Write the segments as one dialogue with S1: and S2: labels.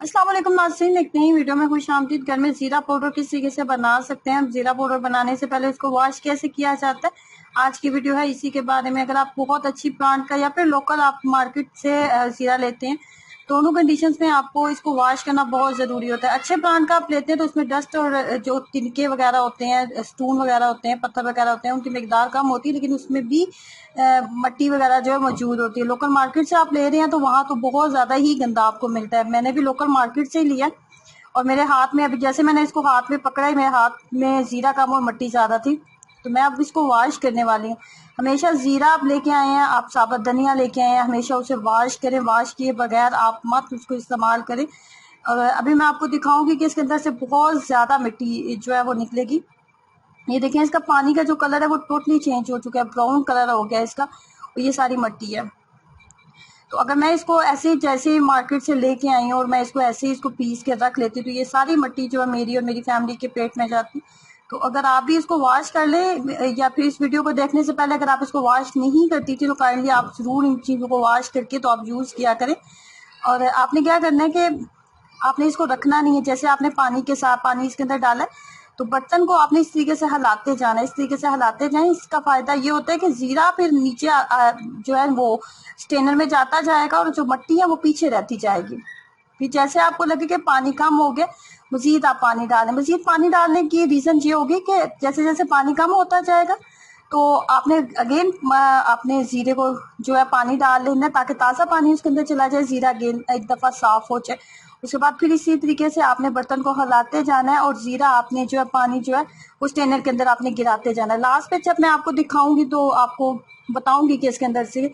S1: अस्सलाम वालेकुम नाज़रीन, एक नई वीडियो में खुश आमदीद। घर में जीरा पाउडर किस तरीके से बना सकते हैं। जीरा पाउडर बनाने से पहले इसको वॉश कैसे किया जाता है, आज की वीडियो है इसी के बारे में। अगर आप बहुत अच्छी प्लांट का या फिर लोकल आप मार्केट से जीरा लेते हैं, दोनों कंडीशंस में आपको इसको वॉश करना बहुत जरूरी होता है। अच्छे प्लांट का आप लेते हैं तो उसमें डस्ट और जो तिनके वगैरह होते हैं, स्टून वगैरह होते हैं, पत्थर वगैरह होते हैं, उनकी मिकदार कम होती है, लेकिन उसमें भी मट्टी वगैरह जो है मौजूद होती है। लोकल मार्केट से आप ले रहे हैं तो वहां तो बहुत ज्यादा ही गंदा आपको मिलता है। मैंने भी लोकल मार्केट से ही लिया और मेरे हाथ में अभी जैसे मैंने इसको हाथ में पकड़ा है, मेरे हाथ में जीरा कम और मट्टी ज्यादा थी, तो मैं अब इसको वॉश करने वाली हूँ। हमेशा जीरा आप लेके आए हैं, आप साबुत धनिया लेके आए हैं, हमेशा उसे वॉश करें। वॉश किए बगैर आप मत उसको इस्तेमाल करें। और अभी मैं आपको दिखाऊंगी कि इसके अंदर से बहुत ज्यादा मिट्टी जो है वो निकलेगी। ये देखें, इसका पानी का जो कलर है वो टोटली चेंज हो चुका है, ब्राउन कलर हो गया इसका, और ये सारी मट्टी है। तो अगर मैं इसको ऐसे ही जैसे ही मार्केट से लेके आई हूँ और मैं इसको ऐसे ही इसको पीस के रख लेती हूँ, तो ये सारी मट्टी जो है मेरी और मेरी फैमिली के पेट में जाती। तो अगर आप भी इसको वॉश कर ले, या फिर इस वीडियो को देखने से पहले अगर आप इसको वॉश नहीं करती थी, तो काइंडली आप जरूर इन चीज़ों को वॉश करके तो आप यूज़ किया करें। और आपने क्या करना है कि आपने इसको रखना नहीं है। जैसे आपने पानी के साथ पानी इसके अंदर डाला है, तो बर्तन को आपने इस तरीके से हिलाते जाना है, इस तरीके से हिलाते जाएं। इसका फायदा ये होता है कि जीरा फिर नीचे जो है वो स्टेनर में जाता जाएगा और जो मट्टी है वो पीछे रहती जाएगी। फिर जैसे आपको लगे कि पानी कम हो गया, मजीद आप पानी डालें। मजीद पानी डालने की रीजन ये होगी कि जैसे जैसे पानी कम होता जाएगा, तो आपने अगेन अपने जीरे को जो है पानी डाल लेना, ताकि ताज़ा पानी उसके अंदर चला जाए, जीरा अगेन एक दफ़ा साफ हो जाए। उसके बाद फिर इसी तरीके से आपने बर्तन को हिलाते जाना है और जीरा आपने जो है पानी जो है उस टेनर के अंदर आपने गिराते जाना है। लास्ट पे जब मैं आपको दिखाऊंगी तो आपको बताऊंगी कि इसके अंदर से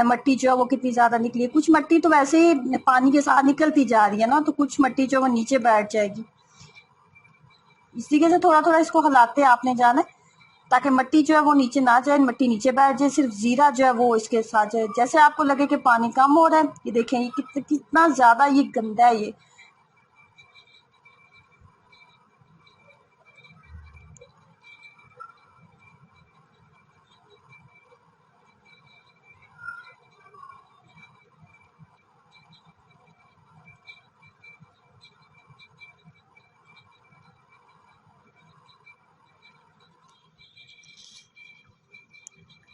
S1: मट्टी जो है वो कितनी ज्यादा निकली है। कुछ मट्टी तो वैसे ही पानी के साथ निकलती जा रही है ना, तो कुछ मट्टी जो है वो नीचे बैठ जाएगी। इस तरीके से थोड़ा थोड़ा इसको हिलाते आपने जाना है, ताकि मट्टी जो है वो नीचे ना जाए, मट्टी नीचे बैठ जाए, सिर्फ जीरा जो है वो इसके साथ जाए। जैसे आपको लगे कि पानी कम हो रहा है, ये देखें ये कितना ज्यादा ये गंदा है ये।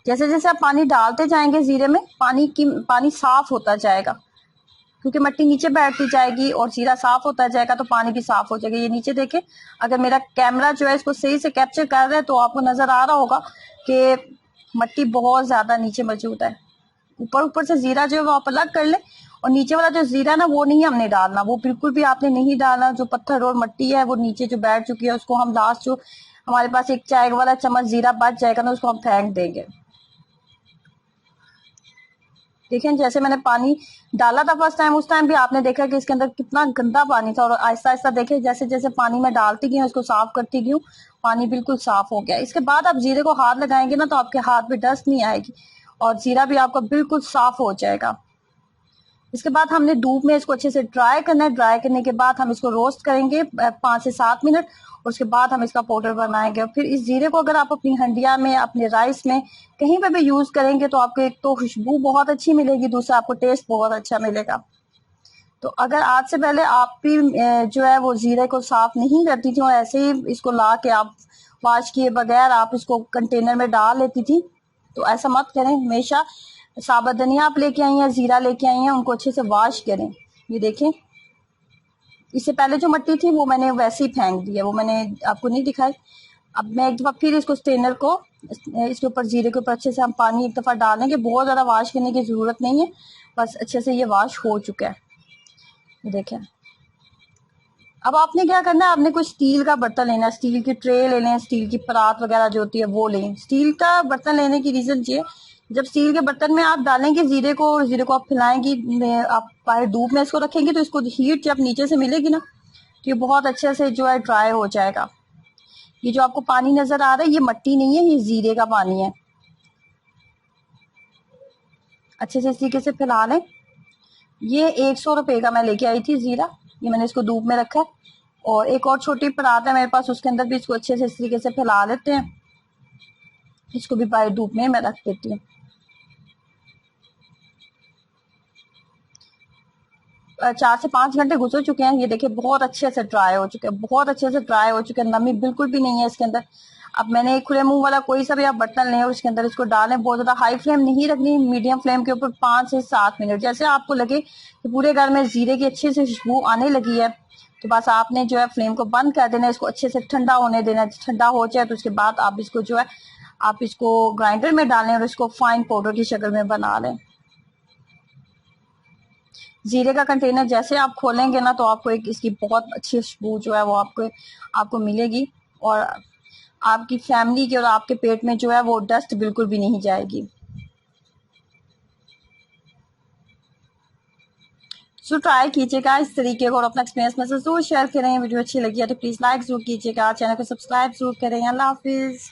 S1: जैसे जैसे आप पानी डालते जाएंगे जीरे में, पानी साफ होता जाएगा, क्योंकि मट्टी नीचे बैठती जाएगी और जीरा साफ होता जाएगा तो पानी भी साफ हो जाएगा। ये नीचे देखें, अगर मेरा कैमरा जो है इसको सही से कैप्चर कर रहा है तो आपको नजर आ रहा होगा कि मट्टी बहुत ज्यादा नीचे मौजूद है। ऊपर ऊपर से जीरा जो है वो आप अलग कर ले, और नीचे वाला जो जीरा ना वो नहीं हमने डालना, वो बिल्कुल भी आपने नहीं डालना। जो पत्थर और मट्टी है वो नीचे जो बैठ चुकी है, उसको हम लास्ट जो हमारे पास एक चाय वाला चम्मच जीरा बच जाएगा ना, उसको हम फेंक देंगे। देखें, जैसे मैंने पानी डाला था फर्स्ट टाइम, उस टाइम भी आपने देखा कि इसके अंदर कितना गंदा पानी था, और आहिस्ता आहिस्ता देखे जैसे जैसे पानी में डालती गई उसको साफ करती गई, पानी बिल्कुल साफ हो गया। इसके बाद आप जीरे को हाथ लगाएंगे ना तो आपके हाथ में डस्ट नहीं आएगी और जीरा भी आपका बिल्कुल साफ हो जाएगा। इसके बाद हमने धूप में इसको अच्छे से ड्राई करना है। ड्राई करने के बाद हम इसको रोस्ट करेंगे 5 से 7 मिनट, और उसके बाद हम इसका पाउडर बनाएंगे। और फिर इस जीरे को अगर आप अपनी हंडिया में, अपने राइस में, कहीं पे भी यूज करेंगे तो आपको एक तो खुशबू बहुत अच्छी मिलेगी, दूसरा आपको टेस्ट बहुत अच्छा मिलेगा। तो अगर आज से पहले आप भी जो है वो जीरे को साफ नहीं करती थी और ऐसे ही इसको ला के आप वॉश किए बगैर आप इसको कंटेनर में डाल लेती थी, तो ऐसा मत करें। हमेशा साबुत धनिया आप लेके आई हैं, जीरा लेके आई हैं, उनको अच्छे से वॉश करें। ये देखें, इससे पहले जो मट्टी थी वो मैंने वैसे ही फेंक दी है, वो मैंने आपको नहीं दिखाई। अब मैं एक दफा फिर इसको स्टेनर को इसके ऊपर जीरे के ऊपर अच्छे से हम पानी एक दफा डालेंगे। बहुत ज्यादा वॉश करने की जरूरत नहीं है, बस अच्छे से ये वॉश हो चुका है। ये देखें, अब आपने क्या करना है, आपने कुछ स्टील का बर्तन लेना है, स्टील की ट्रे ले लें, स्टील की परात वगैरह जो होती है वो लें। स्टील का बर्तन लेने की रीजन ये, जब स्टील के बर्तन में आप डालेंगे जीरे को, और जीरे को आप फैलाएंगी, आप बाहर धूप में इसको रखेंगे तो इसको हीट जब नीचे से मिलेगी ना, तो ये बहुत अच्छे से जो है ड्राई हो जाएगा। ये जो आपको पानी नजर आ रहा है ये मट्टी नहीं है, ये जीरे का पानी है। अच्छे से इस तरीके से फैला लें। ये 100 रुपए का मैं लेके आई थी जीरा, ये मैंने इसको धूप में रखा है। और एक और छोटी परात है मेरे पास, उसके अंदर भी इसको अच्छे से इस तरीके से फैला लेते हैं। इसको भी बाहर धूप में मैं रख देती हूँ। 4 से 5 घंटे गुजर चुके हैं। ये देखिए बहुत अच्छे से ड्राई हो चुके हैं, बहुत अच्छे से ड्राई हो चुके हैं, नमी बिल्कुल भी नहीं है इसके अंदर। अब मैंने खुले मुंह वाला कोई सा भी आप बर्तन लें और उसके अंदर इसको डालें, बहुत ज्यादा हाई फ्लेम नहीं रखनी, मीडियम फ्लेम के ऊपर 5 से 7 मिनट। जैसे आपको लगे कि पूरे घर में जीरे की अच्छे से खुशबू आने लगी है, तो बस आपने जो है फ्लेम को बंद कर देना, इसको अच्छे से ठंडा होने देना। ठंडा हो जाए तो उसके बाद आप इसको जो है आप इसको ग्राइंडर में डालें और इसको फाइन पाउडर की शक्ल में बना लें। जीरे का कंटेनर जैसे आप खोलेंगे ना, तो आपको एक इसकी बहुत अच्छी खुशबू जो है वो आपको मिलेगी, और आपकी फैमिली के और आपके पेट में जो है वो डस्ट बिल्कुल भी नहीं जाएगी। सो ट्राई कीजिएगा इस तरीके को और अपना एक्सपीरियंस में से जरूर शेयर करें। वीडियो अच्छी लगी है तो प्लीज लाइक जरूर कीजिएगा, चैनल को सब्सक्राइब जरूर करें। अल्लाह हाफिज।